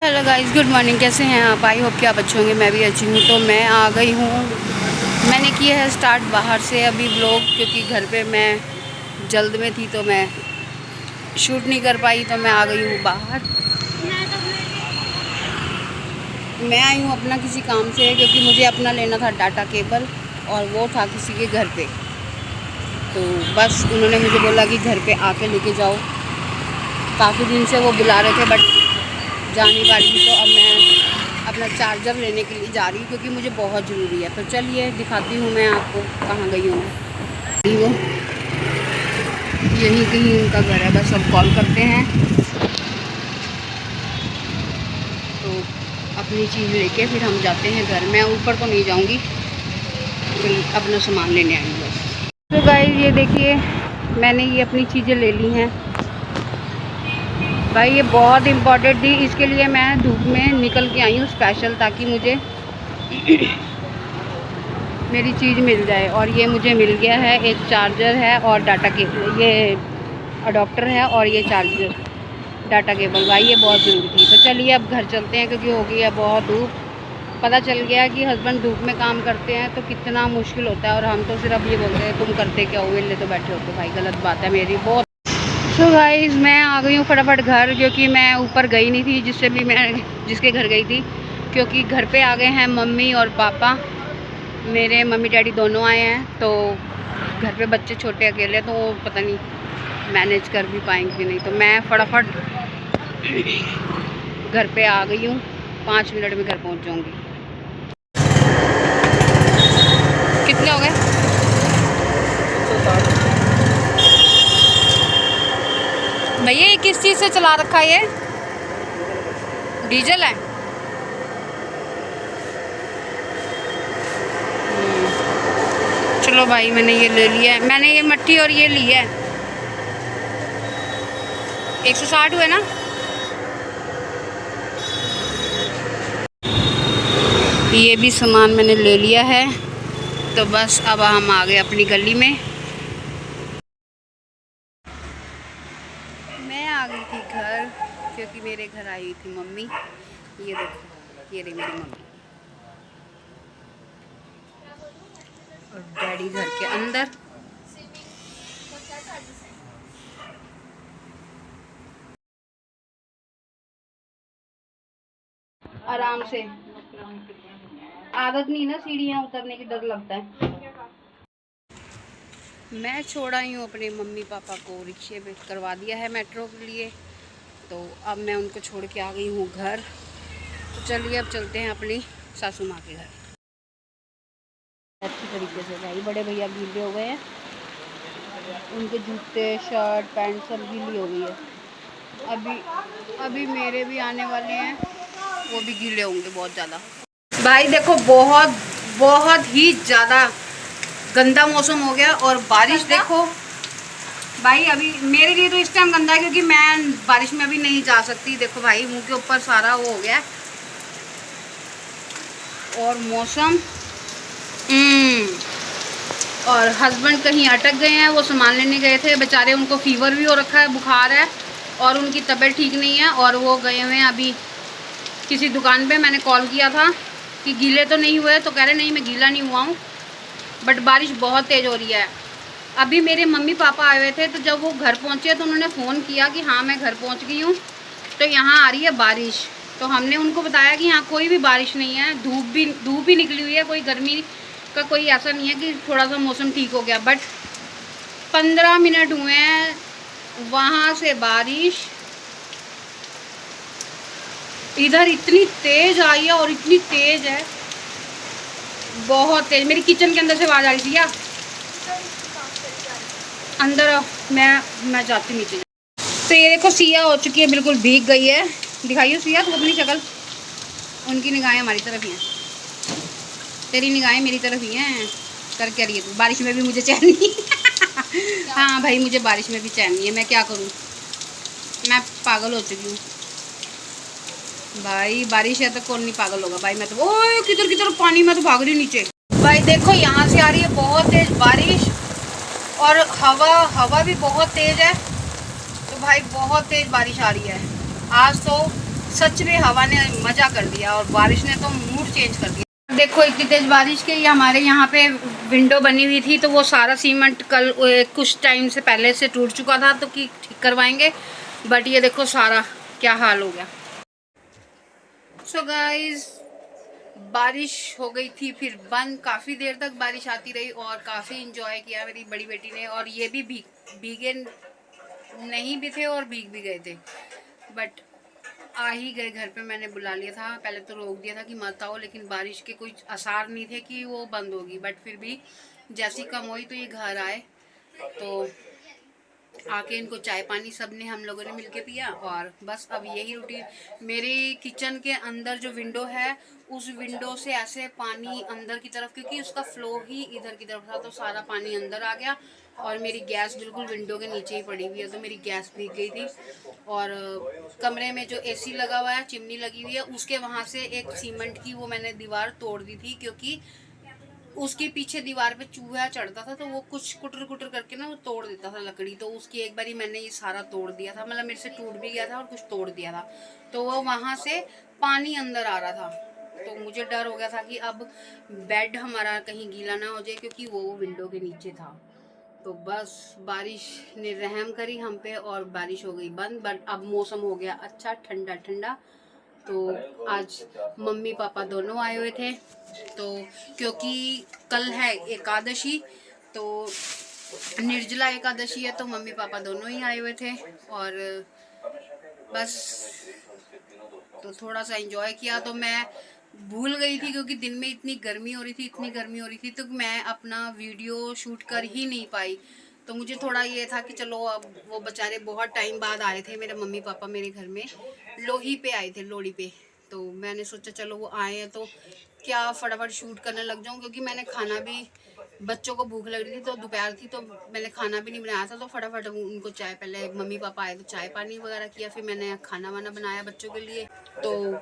Hello guys, good morning. कैसे हैं आप? आई होप कि आप अच्छे होंगे। मैं भी अच्छी हूँ। तो मैं आ गई हूँ। मैंने किया है स्टार्ट बाहर से अभी व्लॉग, क्योंकि घर पे मैं जल्द में थी तो मैं शूट नहीं कर पाई। तो मैं आ गई हूँ बाहर। मैं आई हूँ अपना किसी काम से, क्योंकि मुझे अपना लेना था डाटा केबल, और वो था किसी के घर पे। तो बस उन्होंने मुझे बोला कि घर पे आके लेके जाओ। काफ़ी दिन से वो बुला रहे थे बट जा नहीं पा रही थी। तो अब मैं अपना चार्जर लेने के लिए जा रही हूँ, क्योंकि मुझे बहुत ज़रूरी है। तो चलिए दिखाती हूँ मैं आपको कहाँ गई हूँ मैं। वो यहीं कहीं उनका घर है, बस अब कॉल करते हैं तो अपनी चीज़ लेके फिर हम जाते हैं घर। मैं ऊपर तो नहीं जाऊँगी, फिर अपना सामान लेने आई हूँ बस। तो गाइस ये देखिए, मैंने ये अपनी चीज़ें ले ली हैं। भाई ये बहुत इम्पोर्टेंट थी, इसके लिए मैं धूप में निकल के आई हूँ स्पेशल, ताकि मुझे मेरी चीज़ मिल जाए। और ये मुझे मिल गया है, एक चार्जर है और डाटा केबल, ये अडॉप्टर है और ये चार्जर डाटा केबल। भाई ये बहुत ज़रूरी थी। तो चलिए अब घर चलते हैं, क्योंकि हो गई है बहुत धूप। पता चल गया कि हस्बैंड धूप में काम करते हैं तो कितना मुश्किल होता है, और हम तो सिर्फ ये बोलते हैं तुम करते क्या हो, वेले तो बैठे हो। तो भाई गलत बात है मेरी बहुत। सो गाइस मैं आ गई हूँ फटाफट घर, क्योंकि मैं ऊपर गई नहीं थी जिसके घर गई थी। क्योंकि घर पे आ गए हैं मम्मी और पापा, मेरे मम्मी डैडी दोनों आए हैं। तो घर पे बच्चे छोटे अकेले, तो वो पता नहीं मैनेज कर भी पाएंगे कि नहीं। तो मैं फटाफट घर पे आ गई हूँ। 5 मिनट में घर पहुँच जाऊँगी। कितने हो गए? भैया ये किस चीज़ से चला रखा है? ये डीजल है। चलो भाई मैंने ये ले लिया है। मैंने ये मट्टी और ये ली है। 160 हुए ना? ये भी सामान मैंने ले लिया है। तो बस अब हम आ गए अपनी गली में। मैं आ गई थी घर, क्योंकि मेरे घर आई थी मम्मी। ये देखो, ये रही मेरी मम्मी और डैडी घर के अंदर। आराम से, आदत नहीं ना सीढ़ियाँ उतरने की, डर लगता है। मैं छोड़ आई हूँ अपने मम्मी पापा को, रिक्शे में करवा दिया है मेट्रो के लिए। तो अब मैं उनको छोड़ के आ गई हूँ घर। तो चलिए अब चलते हैं अपनी सासू माँ के घर। अच्छी तरीके से भाई बड़े भैया गीले हो गए हैं, उनके जूते शर्ट पैंट सब गीली हो गई है। अभी अभी मेरे भी आने वाले हैं, वो भी गीले होंगे बहुत ज़्यादा। भाई देखो, बहुत बहुत ही ज़्यादा गंदा मौसम हो गया। और बारिश देखो भाई, अभी मेरे लिए तो इस टाइम गंदा है, क्योंकि मैं बारिश में अभी नहीं जा सकती। देखो भाई मुंह के ऊपर सारा वो हो गया। और मौसम और हस्बैंड कहीं अटक गए हैं, वो सामान लेने गए थे बेचारे। उनको फीवर भी हो रखा है, बुखार है, और उनकी तबीयत ठीक नहीं है। और वो गए हुए हैं अभी किसी दुकान पे। मैंने कॉल किया था कि गीले तो नहीं हुए, तो कह रहे नहीं मैं गीला नहीं हुआ हूँ, बट बारिश बहुत तेज़ हो रही है। अभी मेरे मम्मी पापा आए हुए थे, तो जब वो घर पहुँचे तो उन्होंने फ़ोन किया कि हाँ मैं घर पहुँच गई हूँ, तो यहाँ आ रही है बारिश। तो हमने उनको बताया कि यहाँ कोई भी बारिश नहीं है, धूप ही निकली हुई है, कोई गर्मी का कोई ऐसा नहीं है कि थोड़ा सा मौसम ठीक हो गया। बट 15 मिनट हुए हैं वहाँ से बारिश इधर इतनी तेज़ आई है, और इतनी तेज़ है, बहुत तेज़। मेरी किचन के अंदर से आवाज़ आ रही थी क्या? अंदर मैं जाती नीचे। तो ये देखो सिया हो चुकी है, बिल्कुल भीग गई है। दिखाइए सिया तू अपनी शक्ल। उनकी निगाहें हमारी तरफ ही हैं, तेरी निगाहें मेरी तरफ ही हैं। कर क्या रही है तू? बारिश में भी मुझे चैन नहीं। हाँ भाई मुझे बारिश में भी चैन नहीं है, मैं क्या करूँ, मैं पागल हो चुकी हूँ। भाई बारिश है तो कौन नहीं पागल होगा भाई। मैं तो ओए किधर किधर पानी में तो भाग रही हूँ नीचे। भाई देखो यहाँ से आ रही है बहुत तेज़ बारिश, और हवा भी बहुत तेज़ है। तो भाई बहुत तेज़ बारिश आ रही है। आज तो सच में हवा ने मज़ा कर दिया और बारिश ने तो मूड चेंज कर दिया। देखो इतनी तेज़ बारिश के, ये हमारे यहाँ पे विंडो बनी हुई थी तो वो सारा सीमेंट कल कुछ टाइम से पहले से टूट चुका था तो कि ठीक करवाएंगे, बट ये देखो सारा क्या हाल हो गया। सो गाइस, बारिश हो गई थी फिर बंद, काफ़ी देर तक बारिश आती रही और काफ़ी इंजॉय किया मेरी बड़ी बेटी ने। और ये भी भीगे नहीं भी थे और भीग भी गए थे, बट आ ही गए घर पे। मैंने बुला लिया था, पहले तो रोक दिया था कि मत आओ, लेकिन बारिश के कोई आसार नहीं थे कि वो बंद होगी, बट फिर भी जैसी कम हुई तो ये घर आए तो आके इनको चाय पानी सब ने हम लोगों ने मिलके पिया। और बस अब यही रूटीन। मेरे किचन के अंदर जो विंडो है उस विंडो से ऐसे पानी अंदर की तरफ, क्योंकि उसका फ्लो ही इधर की तरफ था तो सारा पानी अंदर आ गया। और मेरी गैस बिल्कुल विंडो के नीचे ही पड़ी हुई है तो मेरी गैस भीग गई थी। और कमरे में जो एसी लगा हुआ है, चिमनी लगी हुई है, उसके वहाँ से एक सीमेंट की वो मैंने दीवार तोड़ दी थी, क्योंकि उसके पीछे दीवार पे चूहा चढ़ता था तो वो कुछ कुटर कुटर करके ना वो तोड़ देता था लकड़ी। तो उसकी एक बारी मैंने ये सारा तोड़ दिया था, मतलब मेरे से टूट भी गया था और कुछ तोड़ दिया था, तो वो वहाँ से पानी अंदर आ रहा था। तो मुझे डर हो गया था कि अब बेड हमारा कहीं गीला ना हो जाए, क्योंकि वो विंडो के नीचे था। तो बस बारिश ने रहम करी हम पे और बारिश हो गई बंद। बट अब मौसम हो गया अच्छा, ठंडा ठंडा। तो आज मम्मी पापा दोनों आए हुए थे, तो क्योंकि कल है एकादशी, तो निर्जला एकादशी है, तो मम्मी पापा दोनों ही आए हुए थे। और बस तो थोड़ा सा एंजॉय किया। तो मैं भूल गई थी क्योंकि दिन में इतनी गर्मी हो रही थी, इतनी गर्मी हो रही थी, तो मैं अपना वीडियो शूट कर ही नहीं पाई। तो मुझे थोड़ा ये था कि चलो, अब वो बेचारे बहुत टाइम बाद आए थे, मेरे मम्मी पापा मेरे घर में लोही पे आए थे, लोहड़ी पे। तो मैंने सोचा चलो वो आए हैं तो क्या फटाफट शूट करने लग जाऊं, क्योंकि मैंने खाना भी, बच्चों को भूख लग रही थी तो दोपहर थी तो मैंने खाना भी नहीं बनाया था, तो फटाफट उनको चाय, पहले मम्मी पापा आए तो चाय पानी वगैरह किया, फिर मैंने खाना वाना बनाया बच्चों के लिए। तो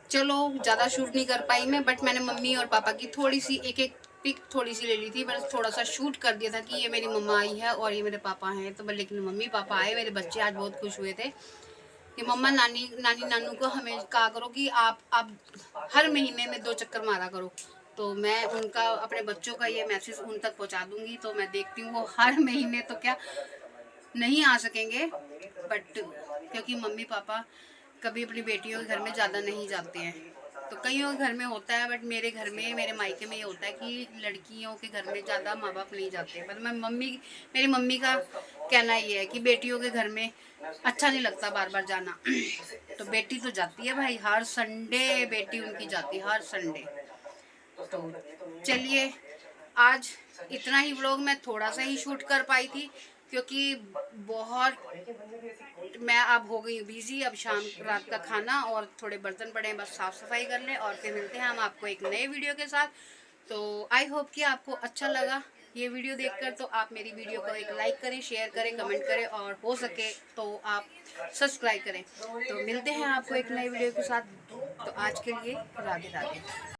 चलो ज़्यादा शूट नहीं कर पाई मैं, बट मैंने मम्मी और पापा की थोड़ी सी एक एक पिक थोड़ी सी ले ली थी, बस थोड़ा सा शूट कर दिया था कि ये मेरी मम्मा आई है और ये मेरे पापा हैं। तो लेकिन मम्मी पापा आए, मेरे बच्चे आज बहुत खुश हुए थे कि मम्मा नानी नानी नानू को हमें कहा करो कि आप हर महीने में 2 चक्कर मारा करो। तो मैं उनका, अपने बच्चों का ये मैसेज उन तक पहुंचा दूंगी। तो मैं देखती हूँ वो हर महीने तो क्या नहीं आ सकेंगे, बट क्योंकि मम्मी पापा कभी अपनी बेटियों के घर में ज़्यादा नहीं जाते हैं। तो कईयों के घर में होता है, बट मेरे घर में, मेरे मायके में ये होता है कि लड़कियों के घर में ज़्यादा माँ बाप नहीं जाते हैं। मतलब मेरी मम्मी का कहना ये है कि बेटियों के घर में अच्छा नहीं लगता बार बार जाना। तो बेटी तो जाती है भाई, हर संडे बेटी उनकी जाती है, हर संडे। तो चलिए, आज इतना ही व्लॉग मैं थोड़ा सा ही शूट कर पाई थी, क्योंकि बहुत मैं अब हो गई बिजी। अब शाम रात का खाना और थोड़े बर्तन पड़े हैं, बस साफ़ सफाई कर लें और फिर मिलते हैं हम आपको एक नए वीडियो के साथ। तो आई होप कि आपको अच्छा लगा ये वीडियो देखकर। तो आप मेरी वीडियो को एक लाइक करें, शेयर करें, कमेंट करें और हो सके तो आप सब्सक्राइब करें। तो मिलते हैं आपको एक नए वीडियो के साथ। तो आज के लिए राधे राधे।